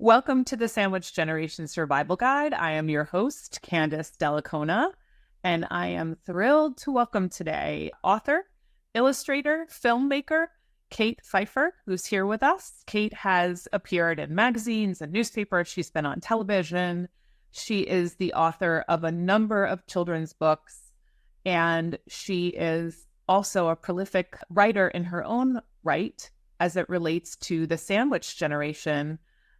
Welcome to the Sandwich Generation Survival Guide. I am your host, Candace Dellacona, and I am thrilled to welcome today author, illustrator, filmmaker, Kate Feiffer, who's here with us. Kate has appeared in magazines and newspapers. She's been on television. She is the author of a number of children's books, and she is also a prolific writer in her own right as it relates to the sandwich generation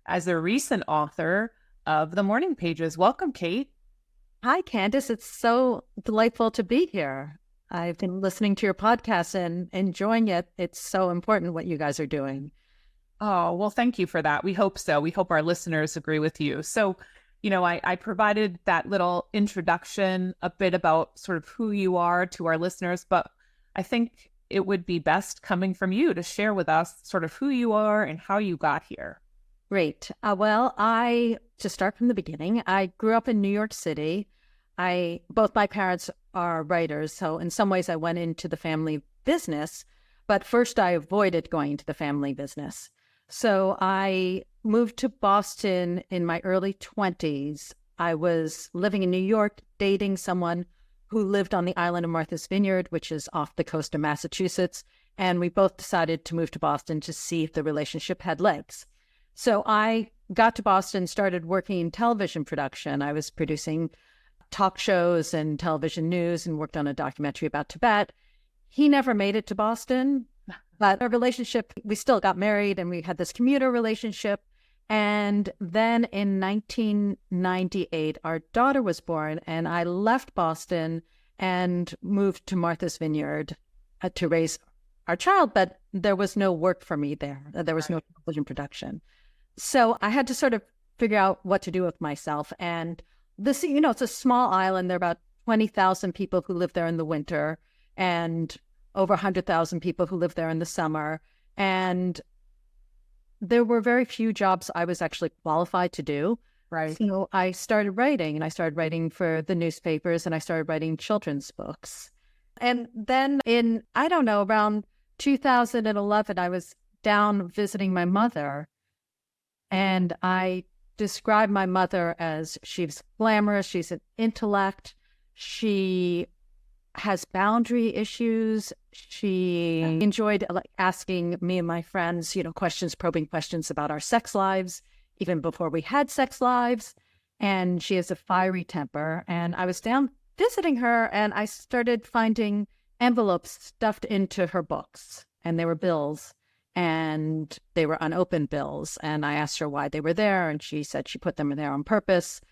as a recent author of The Morning Pages. Welcome, Kate. Hi, Candace. It's so delightful to be here. I've been listening to your podcast and enjoying it. It's so important what you guys are doing. Oh, well, thank you for that. We hope so. We hope our listeners agree with you. So, I provided that little introduction, a bit about sort of who you are to our listeners, but I think it would be best coming from you to share with us sort of who you are and how you got here. Great. To start from the beginning, I grew up in New York City. Both my parents are writers, so in some ways I went into the family business, but first I avoided going into the family business. So I moved to Boston in my early 20s. I was living in New York, dating someone who lived on the island of Martha's Vineyard, which is off the coast of Massachusetts, and we both decided to move to Boston to see if the relationship had legs. So I got to Boston, started working in television production. I was producing talk shows and television news and worked on a documentary about Tibet. He never made it to Boston, but our relationship, we still got married and we had this commuter relationship. And then in 1998, our daughter was born and I left Boston and moved to Martha's Vineyard to raise our child, but there was no work for me there. There was no television production. So I had to sort of figure out what to do with myself. And this, it's a small island. There are about 20,000 people who live there in the winter and over 100,000 people who live there in the summer. And there were very few jobs I was actually qualified to do. Right. So I started writing, and I started writing for the newspapers, and I started writing children's books. And then in, around 2011, I was down visiting my mother. And I describe my mother as she's glamorous, she's an intellect, she has boundary issues, she enjoyed asking me and my friends, probing questions about our sex lives, even before we had sex lives, and she has a fiery temper. And I was down visiting her, and I started finding envelopes stuffed into her books, and they were bills. And they were unopened bills. And I asked her why they were there. And she said she put them there on purpose.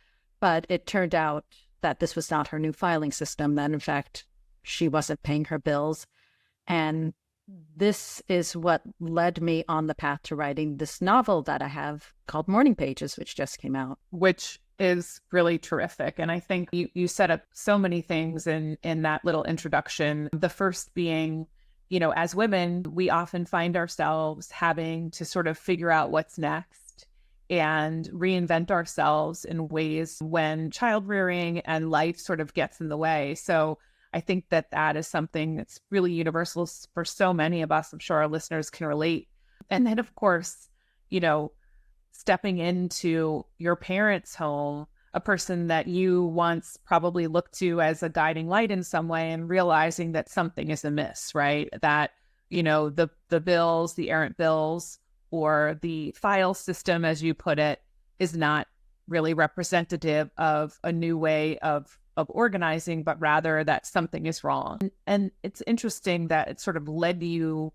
But it turned out that this was not her new filing system, that in fact, she wasn't paying her bills. And this is what led me on the path to writing this novel that I have called Morning Pages, which just came out. Which is really terrific. And I think you set up so many things in that little introduction. The first being, as women, we often find ourselves having to sort of figure out what's next and reinvent ourselves in ways when child rearing and life sort of gets in the way. So I think that is something that's really universal for so many of us. I'm sure our listeners can relate. And then, of course, stepping into your parents' home, a person that you once probably looked to as a guiding light in some way, and realizing that something is amiss, right? That, the bills, the errant bills, or the file system, as you put it, is not really representative of a new way of organizing, but rather that something is wrong. And it's interesting that it sort of led you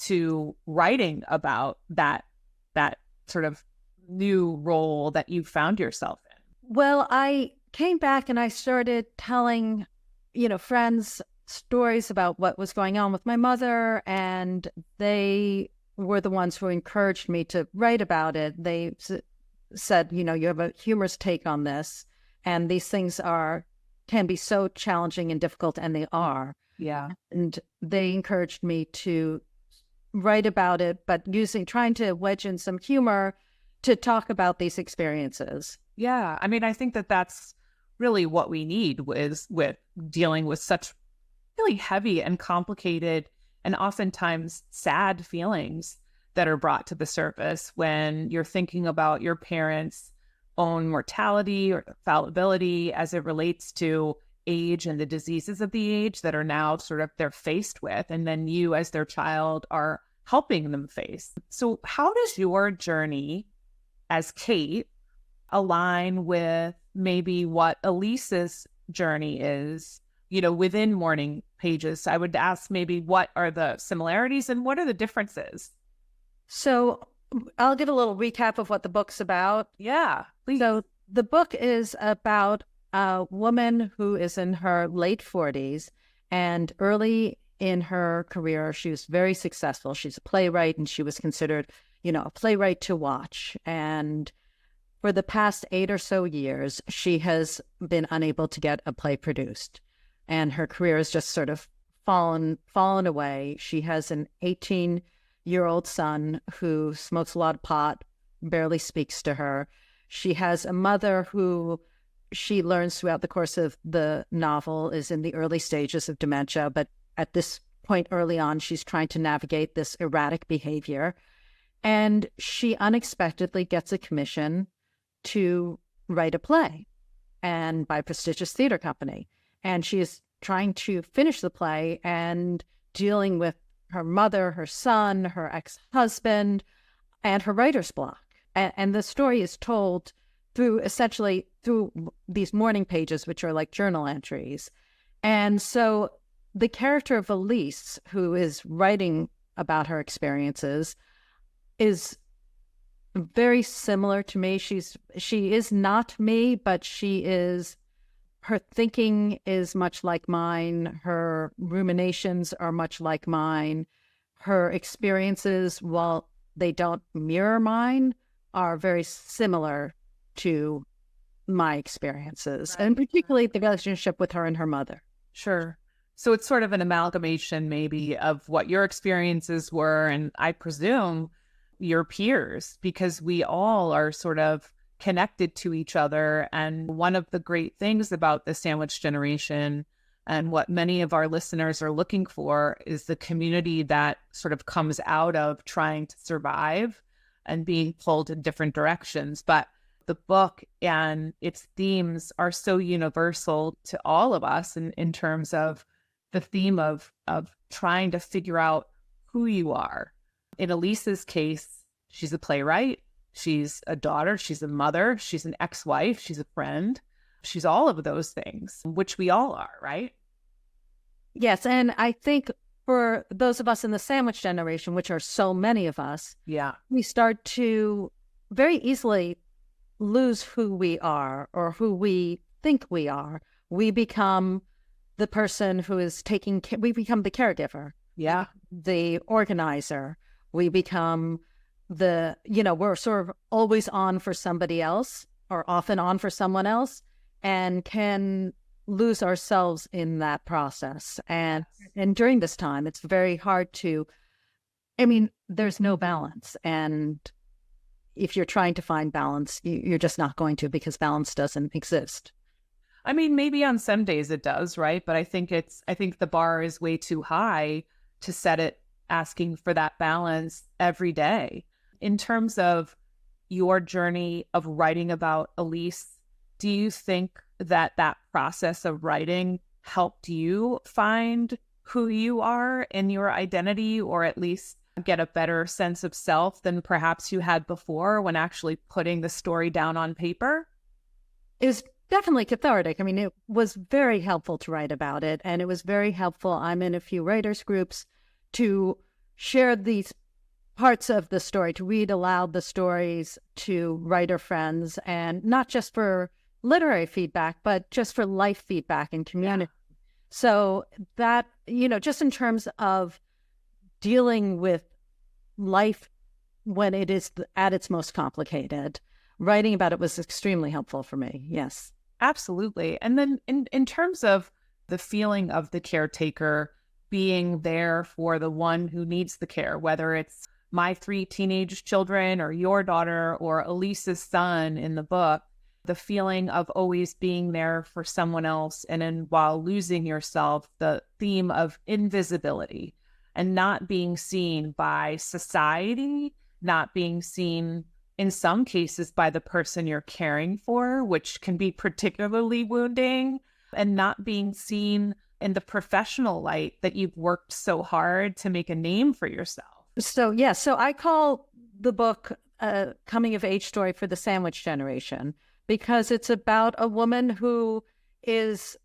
to writing about that sort of new role that you found yourself in. Well, I came back and I started telling, friends stories about what was going on with my mother, and they were the ones who encouraged me to write about it. They said, you have a humorous take on this, and these things can be so challenging and difficult, and they are. Yeah. And they encouraged me to write about it, but trying to wedge in some humor to talk about these experiences. Yeah. I mean, I think that's really what we need with dealing with such really heavy and complicated and oftentimes sad feelings that are brought to the surface when you're thinking about your parents' own mortality or fallibility as it relates to age and the diseases of the age that are now sort of they're faced with, and then you as their child are helping them face. So how does your journey as Kate align with maybe what Elise's journey is, within Morning Pages? I would ask maybe what are the similarities and what are the differences? So I'll give a little recap of what the book's about. Yeah, please. So the book is about a woman who is in her late 40s, and early in her career, she was very successful. She's a playwright, and she was considered, a playwright to watch. And for the past 8 or so years, she has been unable to get a play produced, and her career has just sort of fallen away. She has an 18-year-old son who smokes a lot of pot, barely speaks to her. She has a mother who she learns throughout the course of the novel is in the early stages of dementia, but at this point early on, she's trying to navigate this erratic behavior. And she unexpectedly gets a commission to write a play, and by a prestigious theater company. And she is trying to finish the play and dealing with her mother, her son, her ex-husband, and her writer's block. And the story is told through these morning pages, which are like journal entries. And so the character of Elise, who is writing about her experiences, is very similar to me. She is not me, but her thinking is much like mine. Her ruminations are much like mine. Her experiences, while they don't mirror mine, are very similar to my experiences, Right. And particularly the relationship with her and her mother. Sure. So it's sort of an amalgamation maybe of what your experiences were, and I presume your peers, because we all are sort of connected to each other. And one of the great things about the sandwich generation and what many of our listeners are looking for is the community that sort of comes out of trying to survive and being pulled in different directions. But the book and its themes are so universal to all of us in terms of the theme of trying to figure out who you are. In Elise's case, she's a playwright, she's a daughter, she's a mother, she's an ex-wife, she's a friend. She's all of those things, which we all are, right? Yes, and I think for those of us in the sandwich generation, which are so many of us, Yeah. we start to very easily lose who we are or who we think we are. We become the person who is we become the caregiver. Yeah. The organizer. We become we're sort of always on for somebody else or often on for someone else, and can lose ourselves in that process. And during this time, it's very hard there's no balance. And if you're trying to find balance, you're just not going to, because balance doesn't exist. I mean, maybe on some days it does, right? But I think the bar is way too high to set it asking for that balance every day. In terms of your journey of writing about Elise, do you think that process of writing helped you find who you are in your identity, or at least get a better sense of self than perhaps you had before when actually putting the story down on paper? It was definitely cathartic. I mean, it was very helpful to write about it, and it was very helpful. I'm in a few writers' groups to share these parts of the story, to read aloud the stories to writer friends, and not just for literary feedback, but just for life feedback and community. Yeah. So that, just in terms of dealing with life when it is at its most complicated, writing about it was extremely helpful for me. Yes. Absolutely. And then in terms of the feeling of the caretaker being there for the one who needs the care, whether it's my 3 teenage children or your daughter or Elise's son in the book, the feeling of always being there for someone else, and then while losing yourself, the theme of invisibility. and not being seen by society, not being seen in some cases by the person you're caring for, which can be particularly wounding, and not being seen in the professional light that you've worked so hard to make a name for yourself. So, yeah, so I call the book a coming of age story for the sandwich generation, because it's about a woman who is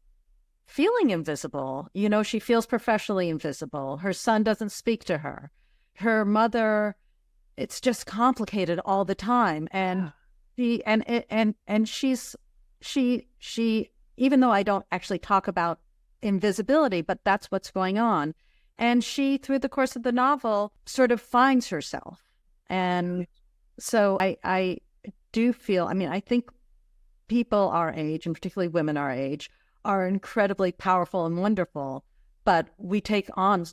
feeling invisible. You know, she feels professionally invisible. Her son doesn't speak to her. Her mother, it's just complicated all the time. And she even though I don't actually talk about invisibility, but that's what's going on. And she, through the course of the novel, sort of finds herself. And so I do feel, I mean, I think people our age, and particularly women our age, are incredibly powerful and wonderful, but we take on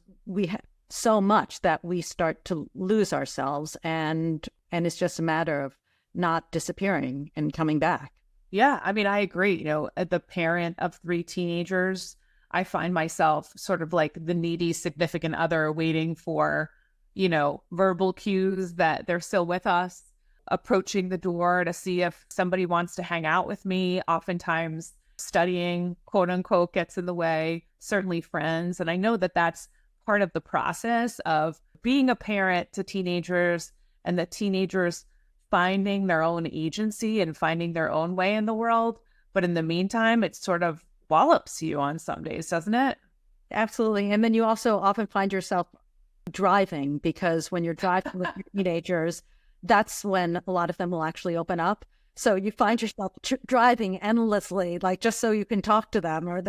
so much that we start to lose ourselves, and it's just a matter of not disappearing and coming back. Yeah, I mean, I agree. You know, the parent of 3 teenagers, I find myself sort of like the needy significant other waiting for, you know, verbal cues that they're still with us, approaching the door to see if somebody wants to hang out with me. Oftentimes studying, quote unquote, gets in the way, certainly friends. And I know that that's part of the process of being a parent to teenagers, and the teenagers finding their own agency and finding their own way in the world. But in the meantime, it sort of wallops you on some days, doesn't it? Absolutely. And then you also often find yourself driving, because when you're driving with your teenagers, that's when a lot of them will actually open up. So you find yourself driving endlessly, like just so you can talk to them, or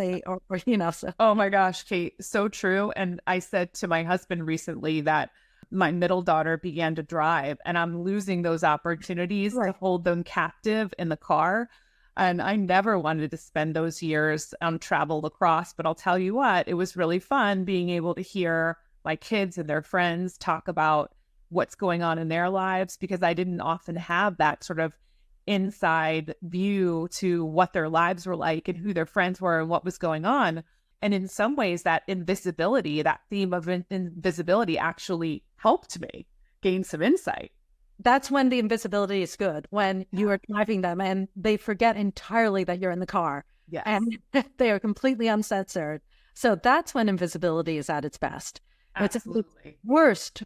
you know. So. Oh my gosh, Kate, so true. And I said to my husband recently that my middle daughter began to drive, and I'm losing those opportunities to hold them captive in the car. And I never wanted to spend those years on travel lacrosse, but I'll tell you what, it was really fun being able to hear my kids and their friends talk about what's going on in their lives, because I didn't often have that sort of inside view to what their lives were like and who their friends were and what was going on. And in some ways, that invisibility, that theme of invisibility actually helped me gain some insight. That's when the invisibility is good, when you are driving them and they forget entirely that you're in the car. Yes. And they are completely uncensored. So that's when invisibility is at its best. Absolutely. It's worst,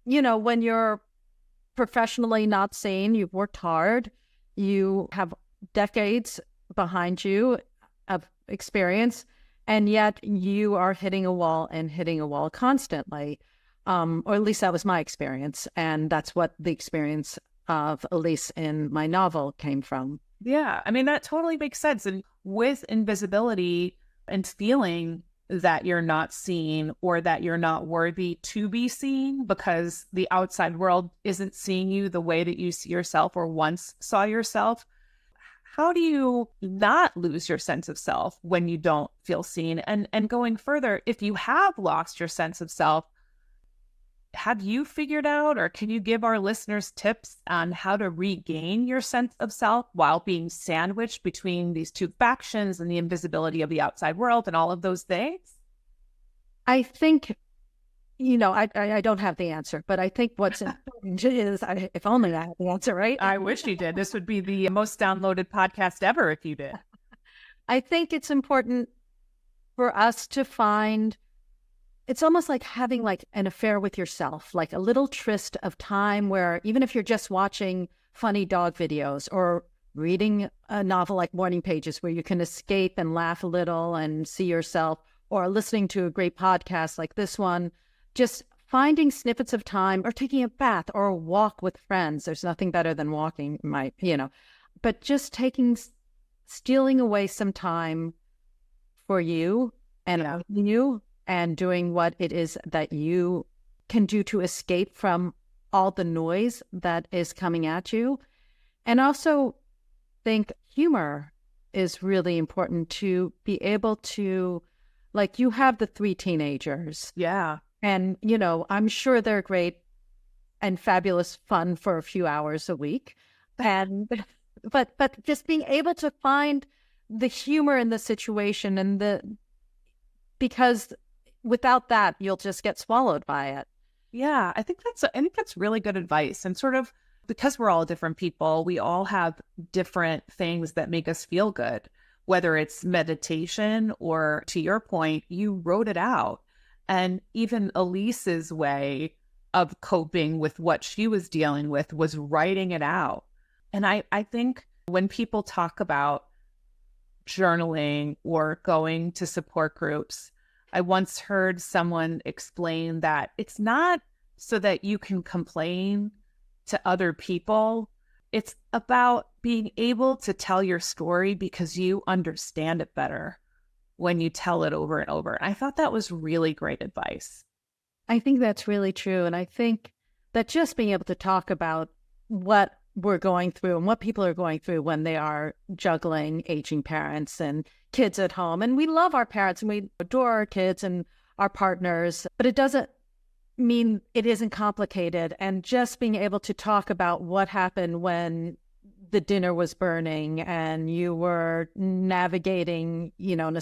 you know, when you're professionally not seen, you've worked hard, you have decades behind you of experience, and yet you are hitting a wall constantly. Or at least that was my experience. And that's what the experience of Elise in my novel came from. Yeah, I mean, that totally makes sense. And with invisibility and feeling that you're not seen, or that you're not worthy to be seen because the outside world isn't seeing you the way that you see yourself or once saw yourself, how do you not lose your sense of self when you don't feel seen? And going further, if you have lost your sense of self, have you figured out, or can you give our listeners tips on how to regain your sense of self while being sandwiched between these two factions and the invisibility of the outside world and all of those things? I think, you know, I don't have the answer, but I think what's important is, if only I had the answer, right? I wish you did. This would be the most downloaded podcast ever if you did. I think it's important for us to find, it's almost like having like an affair with yourself, like a little tryst of time where even if you're just watching funny dog videos or reading a novel like Morning Pages, where you can escape and laugh a little and see yourself, or listening to a great podcast like this one, just finding snippets of time, or taking a bath or a walk with friends. There's nothing better than walking, but just stealing away some time for you and you, and doing what it is that you can do to escape from all the noise that is coming at you. And also think humor is really important, to be able to, like, you have the 3 teenagers. Yeah. And, you know, I'm sure they're great and fabulous fun for a few hours a week. And, but just being able to find the humor in the situation, and because without that, you'll just get swallowed by it. Yeah, I think that's really good advice. And sort of because we're all different people, we all have different things that make us feel good, whether it's meditation or, to your point, you wrote it out. And even Elise's way of coping with what she was dealing with was writing it out. And I think when people talk about journaling or going to support groups, I once heard someone explain that it's not so that you can complain to other people. It's about being able to tell your story because you understand it better when you tell it over and over. And I thought that was really great advice. I think that's really true. And I think that just being able to talk about what we're going through and what people are going through when they are juggling aging parents and kids at home. And we love our parents and we adore our kids and our partners, but it doesn't mean it isn't complicated. And just being able to talk about what happened when the dinner was burning and you were navigating, a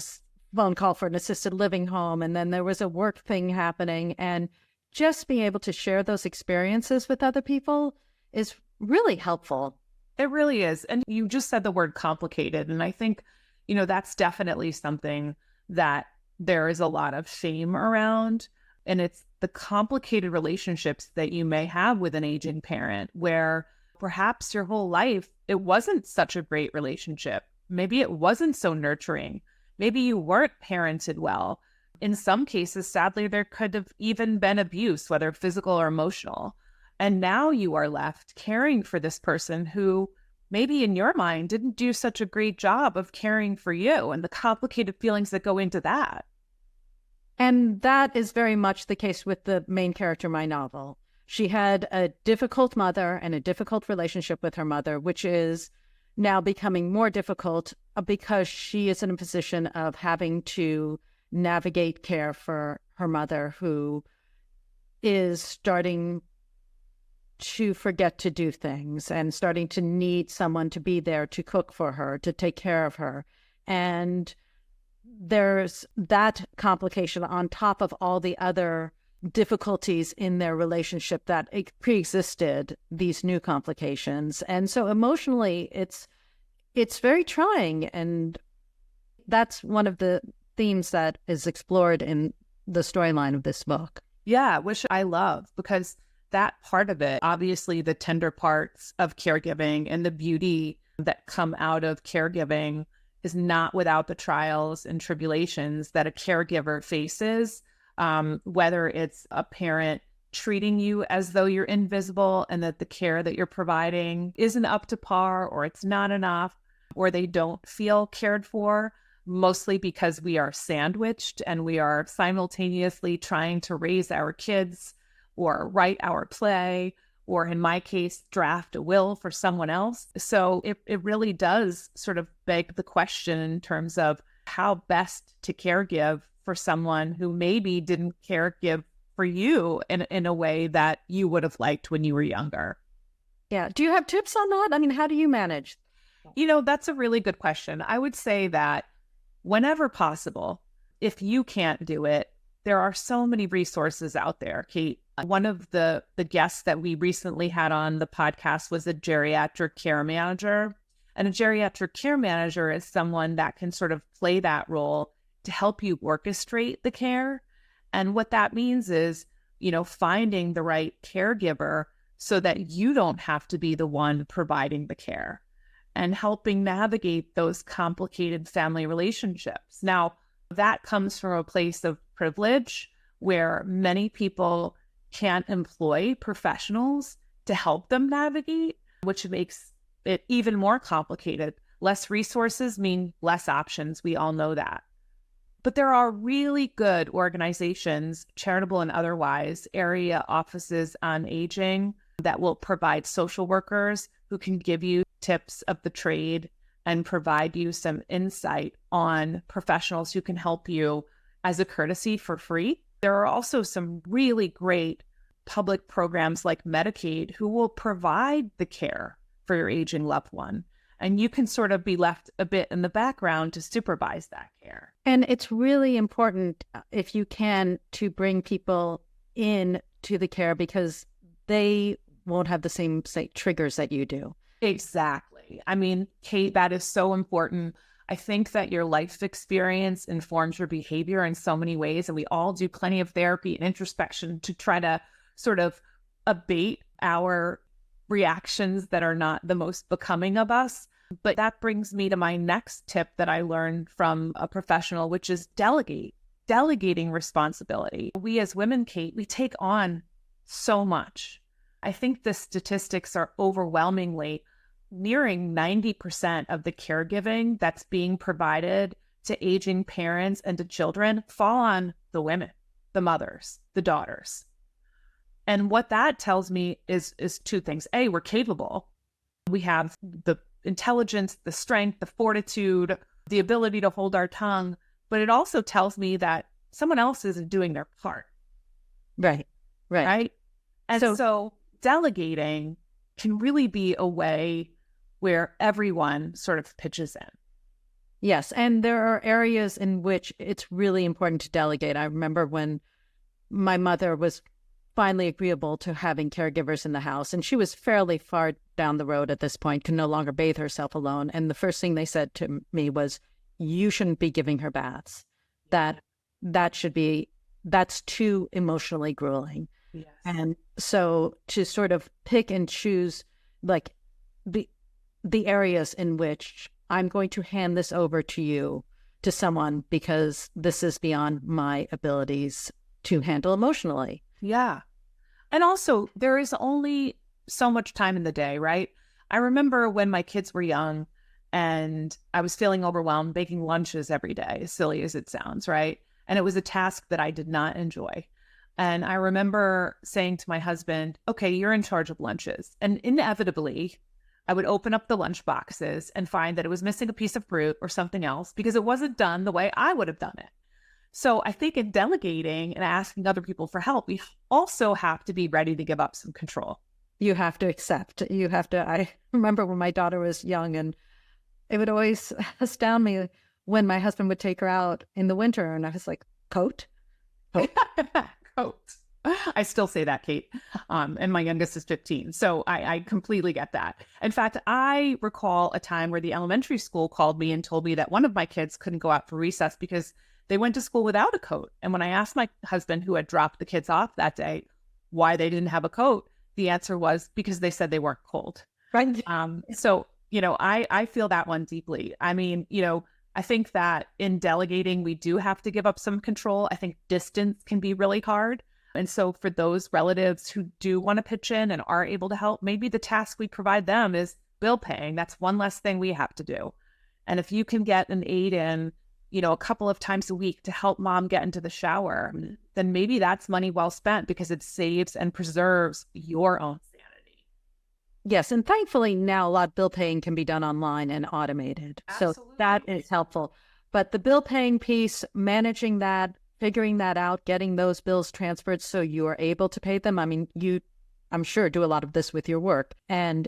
phone call for an assisted living home, and then there was a work thing happening, and just being able to share those experiences with other people is really helpful. It really is. And you just said the word complicated. And I think, that's definitely something that there is a lot of shame around. And it's the complicated relationships that you may have with an aging parent where perhaps your whole life, it wasn't such a great relationship. Maybe it wasn't so nurturing. Maybe you weren't parented well. In some cases, sadly, there could have even been abuse, whether physical or emotional. And now you are left caring for this person who maybe in your mind didn't do such a great job of caring for you and the complicated feelings that go into that. And that is very much the case with the main character in my novel. She had a difficult mother and a difficult relationship with her mother, which is now becoming more difficult because she is in a position of having to navigate care for her mother, who is starting to forget to do things and starting to need someone to be there to cook for her, to take care of her. And there's that complication on top of all the other difficulties in their relationship that pre-existed these new complications. And so emotionally, it's very trying. And that's one of the themes that is explored in the storyline of this book. Yeah, which I love, because that part of it, obviously the tender parts of caregiving and the beauty that come out of caregiving is not without the trials and tribulations that a caregiver faces, whether it's a parent treating you as though you're invisible and that the care that you're providing isn't up to par, or it's not enough, or they don't feel cared for, mostly because we are sandwiched and we are simultaneously trying to raise our kids or write our play, or in my case, draft a will for someone else. So it really does sort of beg the question in terms of how best to caregive for someone who maybe didn't caregive for you in a way that you would have liked when you were younger. Yeah. Do you have tips on that? I mean, how do you manage? That's a really good question. I would say that whenever possible, if you can't do it, there are so many resources out there, Kate. One of the guests that we recently had on the podcast was a geriatric care manager. And a geriatric care manager is someone that can sort of play that role to help you orchestrate the care. And what that means is, finding the right caregiver so that you don't have to be the one providing the care, and helping navigate those complicated family relationships. Now, that comes from a place of privilege where many people can't employ professionals to help them navigate, which makes it even more complicated. Less resources mean less options. We all know that. But there are really good organizations, charitable and otherwise, area offices on aging that will provide social workers who can give you tips of the trade and provide you some insight on professionals who can help you as a courtesy for free. There are also some really great public programs like Medicaid who will provide the care for your aging loved one. And you can sort of be left a bit in the background to supervise that care. And it's really important, if you can, to bring people in to the care because they won't have the same, say, triggers that you do. Exactly. I mean, Kate, that is so important. I think that your life experience informs your behavior in so many ways. And we all do plenty of therapy and introspection to try to sort of abate our reactions that are not the most becoming of us. But that brings me to my next tip that I learned from a professional, which is delegating responsibility. We as women, Kate, we take on so much. I think the statistics are overwhelmingly nearing 90% of the caregiving that's being provided to aging parents and to children fall on the women, the mothers, the daughters. And what that tells me is two things. A, we're capable. We have the intelligence, the strength, the fortitude, the ability to hold our tongue. But it also tells me that someone else isn't doing their part. Right. And so delegating can really be a way where everyone sort of pitches in. Yes. And there are areas in which it's really important to delegate. I remember when my mother was finally agreeable to having caregivers in the house, and she was fairly far down the road at this point, could no longer bathe herself alone. And the first thing they said to me was, you shouldn't be giving her baths. That's too emotionally grueling. Yes. And so to sort of pick and choose like the areas in which I'm going to hand this over to you, to someone, because this is beyond my abilities to handle emotionally. Yeah. And also, there is only so much time in the day, right? I remember when my kids were young and I was feeling overwhelmed, baking lunches every day, as silly as it sounds, right? And it was a task that I did not enjoy. And I remember saying to my husband, okay, you're in charge of lunches. And inevitably, I would open up the lunch boxes and find that it was missing a piece of fruit or something else because it wasn't done the way I would have done it. So I think in delegating and asking other people for help, we also have to be ready to give up some control. You have to accept. I remember when my daughter was young, and it would always astound me when my husband would take her out in the winter, and I was like, coat? Coat. I still say that, Kate. And my youngest is 15. So I completely get that. In fact, I recall a time where the elementary school called me and told me that one of my kids couldn't go out for recess because they went to school without a coat. And when I asked my husband, who had dropped the kids off that day, why they didn't have a coat, the answer was because they said they weren't cold. Right. So, I feel that one deeply. I mean, I think that in delegating, we do have to give up some control. I think distance can be really hard. And so for those relatives who do want to pitch in and are able to help, maybe the task we provide them is bill paying. That's one less thing we have to do. And if you can get an aide in, a couple of times a week to help mom get into the shower, then maybe that's money well spent because it saves and preserves your own sanity. Yes. And thankfully now a lot of bill paying can be done online and automated. Absolutely. So that is helpful. But the bill paying piece, managing that, figuring that out, getting those bills transferred so you are able to pay them. I mean, I'm sure, do a lot of this with your work. And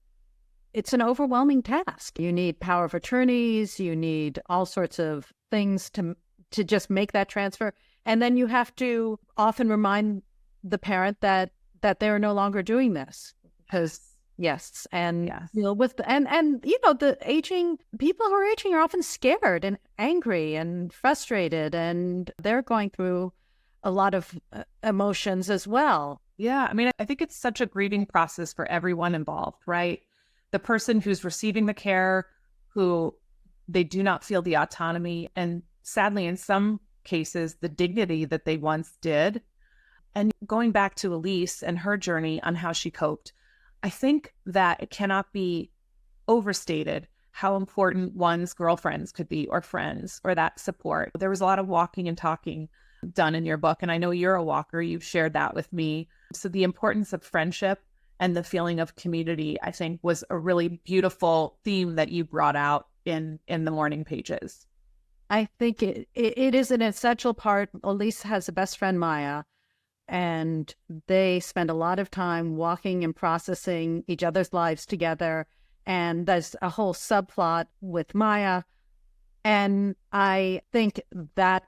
it's an overwhelming task. You need power of attorneys. You need all sorts of things to just make that transfer. And then you have to often remind the parent that they're no longer doing this. Because yes. With the aging people who are aging are often scared and angry and frustrated, and they're going through a lot of emotions as well. Yeah. I mean, I think it's such a grieving process for everyone involved, right? The person who's receiving the care, who they do not feel the autonomy and sadly, in some cases, the dignity that they once did. And going back to Elise and her journey on how she coped, I think that it cannot be overstated how important one's girlfriends could be, or friends, or that support. There was a lot of walking and talking done in your book, and I know you're a walker. You've shared that with me. So the importance of friendship and the feeling of community, I think, was a really beautiful theme that you brought out in the morning pages. I think it is an essential part. Elise has a best friend, Maya, and they spend a lot of time walking and processing each other's lives together. And there's a whole subplot with Maya. And I think that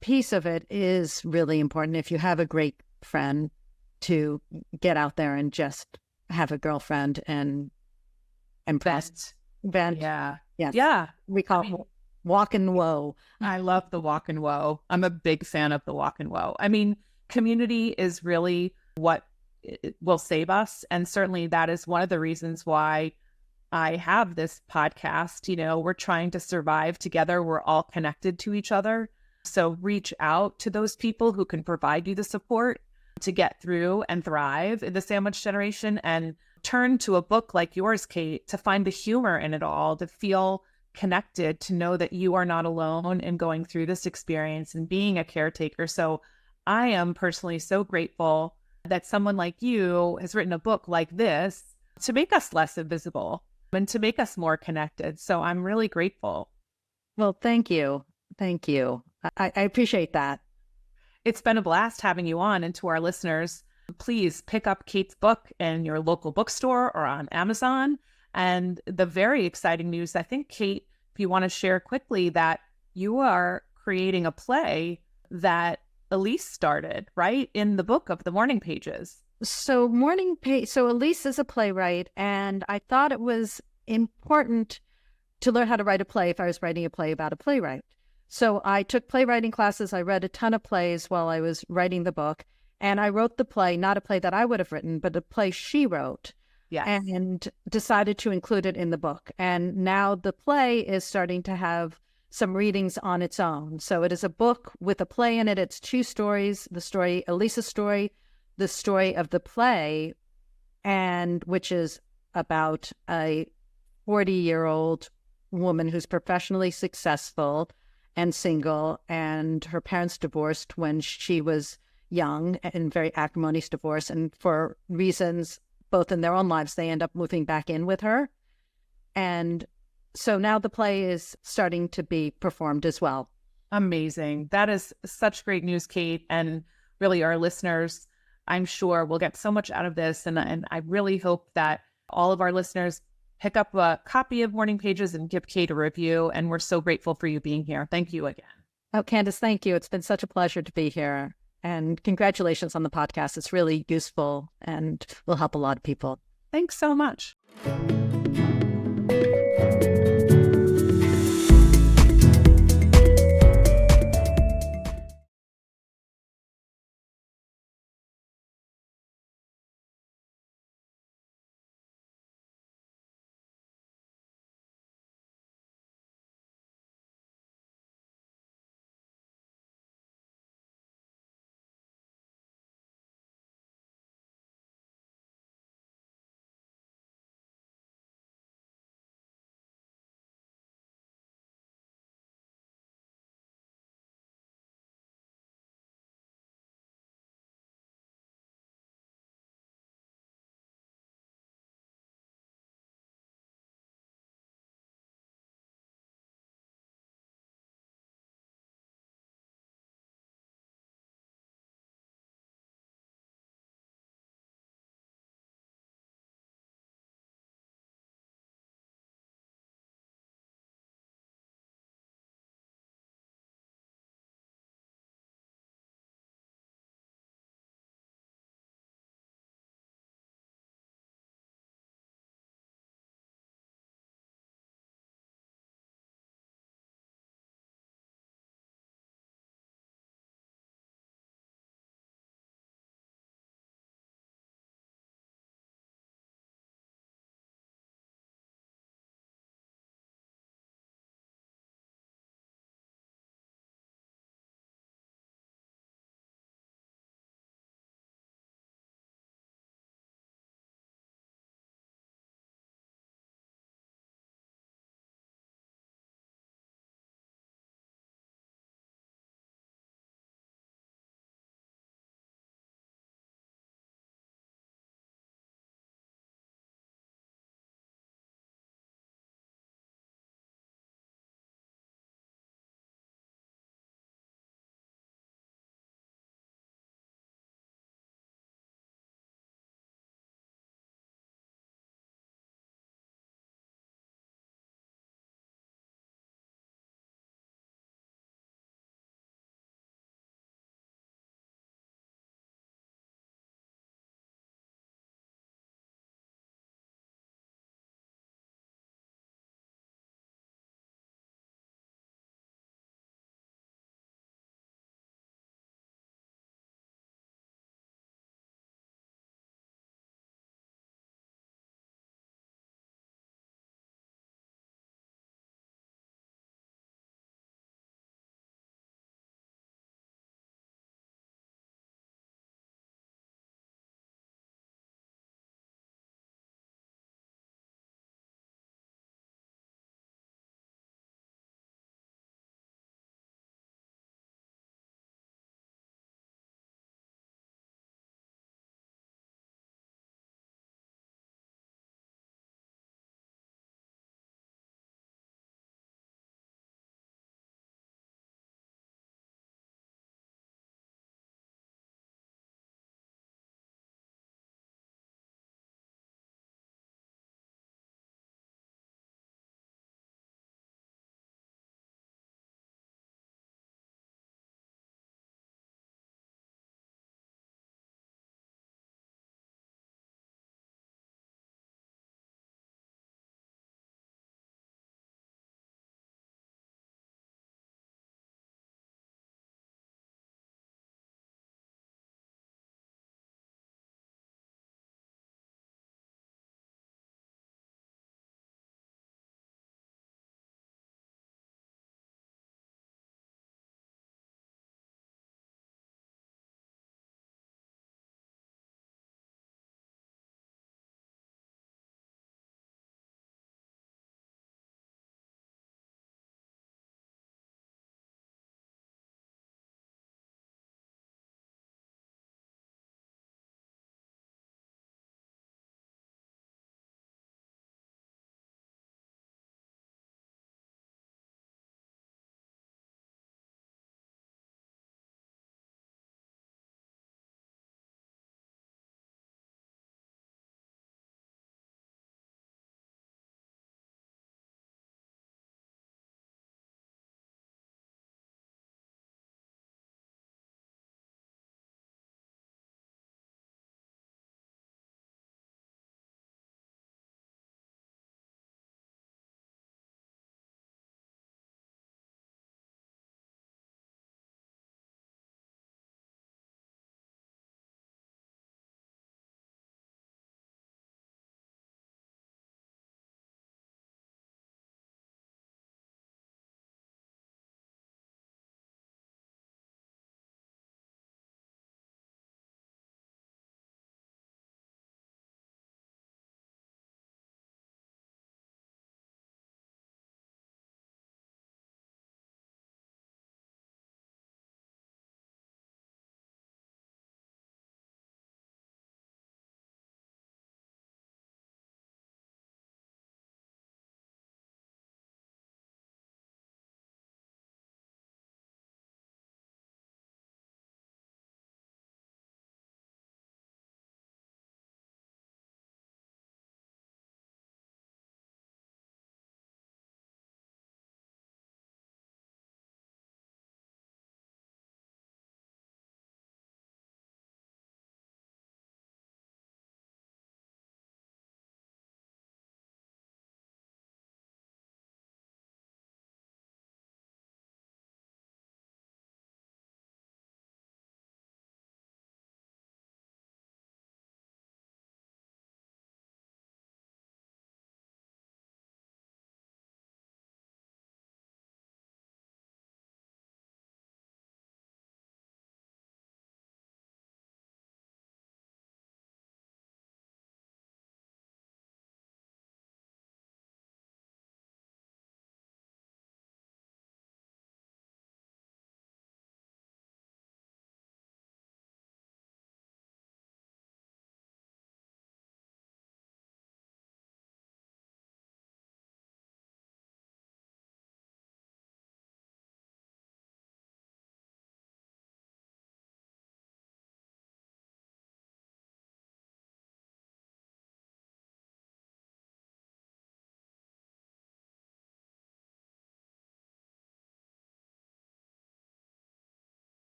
piece of it is really important. If you have a great friend, to get out there and just have a girlfriend and Vent. Yeah. Yes. Yeah. We call it walk and woe. I love the walk and woe. I'm a big fan of the walk and woe. I mean, community is really what will save us. And certainly that is one of the reasons why I have this podcast. You know, we're trying to survive together. We're all connected to each other. So reach out to those people who can provide you the support to get through and thrive in the sandwich generation, and turn to a book like yours, Kate, to find the humor in it all, to feel connected, to know that you are not alone in going through this experience and being a caretaker. So I am personally so grateful that someone like you has written a book like this to make us less invisible and to make us more connected. So I'm really grateful. Well, thank you. Thank you. I appreciate that. It's been a blast having you on. And to our listeners, please pick up Kate's book in your local bookstore or on Amazon. And the very exciting news, I think, Kate, if you want to share quickly, that you are creating a play that Elise started, right, in the book of the morning pages. So Elise is a playwright, and I thought it was important to learn how to write a play if I was writing a play about a playwright. So I took playwriting classes. I read a ton of plays while I was writing the book. And I wrote the play, not a play that I would have written, but a play she wrote. Yes. And decided to include it in the book. And now the play is starting to have some readings on its own. So it is a book with a play in it. It's two stories, the story, Elisa's story, the story of the play, and which is about a 40-year-old woman who's professionally successful and single, and her parents divorced when she was young, and very acrimonious divorce. And for reasons, both in their own lives, they end up moving back in with her. And so now the play is starting to be performed as well. Amazing. That is such great news, Kate. And really our listeners, I'm sure, will get so much out of this. And I really hope that all of our listeners pick up a copy of Morning Pages and give Kate a review. And we're so grateful for you being here. Thank you again. Oh, Candace, thank you. It's been such a pleasure to be here. And congratulations on the podcast. It's really useful and will help a lot of people. Thanks so much.